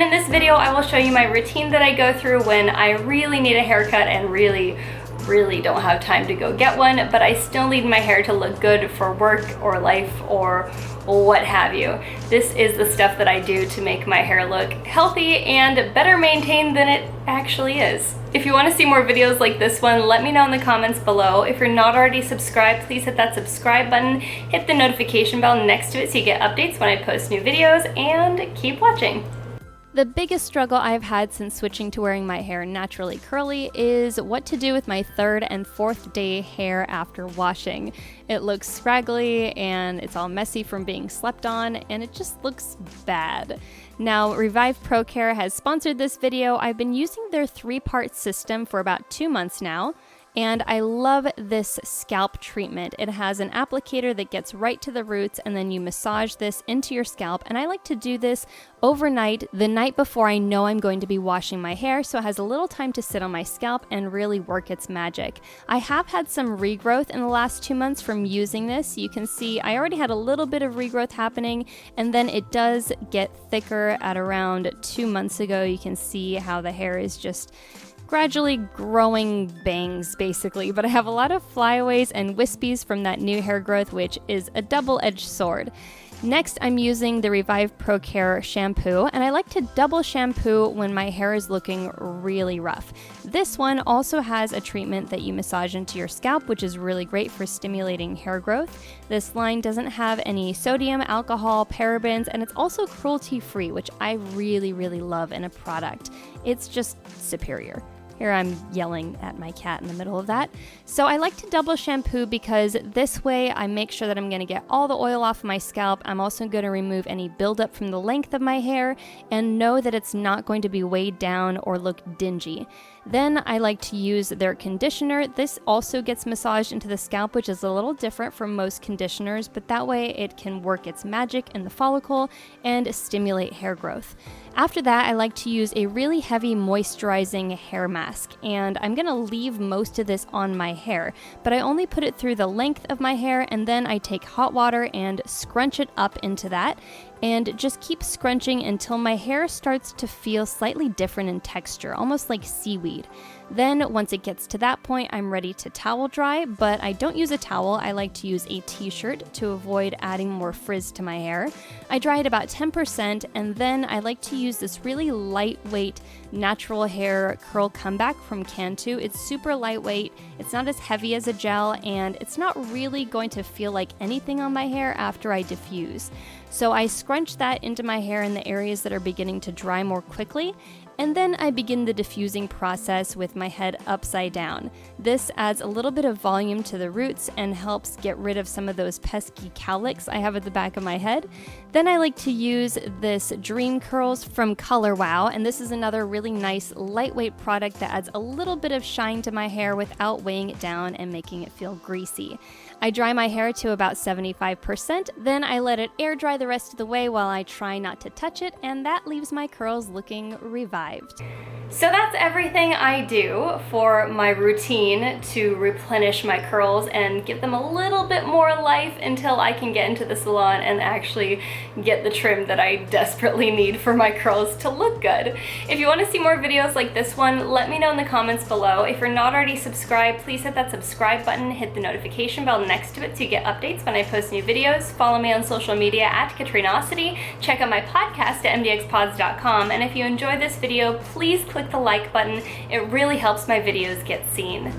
in this video, I will show you my routine that I go through when I really need a haircut and really don't have time to go get one, but I still need my hair to look good for work or life or what have you. This is the stuff that I do to make my hair look healthy and better maintained than it actually is. If you want to see more videos like this one, let me know in the comments below. If you're not already subscribed, please hit that subscribe button, hit the notification bell next to it so you get updates when I post new videos, and keep watching. The biggest struggle I've had since switching to wearing my hair naturally curly is what to do with my third and fourth day hair after washing. It looks scraggly and it's all messy from being slept on, and it just looks bad. Now, Revive Pro Care has sponsored this video. I've been using their 3-part system for about 2 months now, and I love this scalp treatment. It has an applicator that gets right to the roots, and then you massage this into your scalp, and I like to do this overnight, the night before I know I'm going to be washing my hair, so it has a little time to sit on my scalp and really work its magic. I have had some regrowth in the last 2 months from using this. You can see I already had a little bit of regrowth happening, and then it does get thicker at around 2 months ago. You can see how the hair is just gradually growing bangs, basically, but I have a lot of flyaways and wispies from that new hair growth, which is a double-edged sword. Next, I'm using the Revive Pro Care shampoo, and I like to double shampoo when my hair is looking really rough. This one also has a treatment that you massage into your scalp, which is really great for stimulating hair growth. This line doesn't have any sodium, alcohol, parabens, and it's also cruelty-free, which I really love in a product. It's just superior. Here I'm yelling at my cat in the middle of that. So I like to double shampoo because this way I make sure that I'm going to get all the oil off my scalp. I'm also going to remove any buildup from the length of my hair and know that it's not going to be weighed down or look dingy. Then I like to use their conditioner. This also gets massaged into the scalp, which is a little different from most conditioners, but that way it can work its magic in the follicle and stimulate hair growth. After that, I like to use a really heavy moisturizing hair mask, and I'm going to leave most of this on my hair, but I only put it through the length of my hair, and then I take hot water and scrunch it up into that, and just keep scrunching until my hair starts to feel slightly different in texture, almost like seaweed. Then once it gets to that point, I'm ready to towel dry, but I don't use a towel. I like to use a t-shirt to avoid adding more frizz to my hair. I dry it about 10%, and then I like to use this really lightweight natural hair curl comeback from Cantu. It's super lightweight, it's not as heavy as a gel, and it's not really going to feel like anything on my hair after I diffuse. So I scrunch that into my hair in the areas that are beginning to dry more quickly, and then I begin the diffusing process with my head upside down. This adds a little bit of volume to the roots and helps get rid of some of those pesky cowlicks I have at the back of my head. Then I like to use this Dream Curls from Color Wow, and this is another really nice lightweight product that adds a little bit of shine to my hair without weighing it down and making it feel greasy. I dry my hair to about 75%, then I let it air dry the rest of the way while I try not to touch it, and that leaves my curls looking revived. So that's everything I do for my routine to replenish my curls and give them a little bit more life until I can get into the salon and actually get the trim that I desperately need for my curls to look good. If you want to see more videos like this one, let me know in the comments below. If you're not already subscribed, please hit that subscribe button, hit the notification bell next to it so you get updates when I post new videos. Follow me on social media at Katrinaosity. Check out my podcast at MDXpods.com, and if you enjoyed this video, please click the like button. It really helps my videos get seen.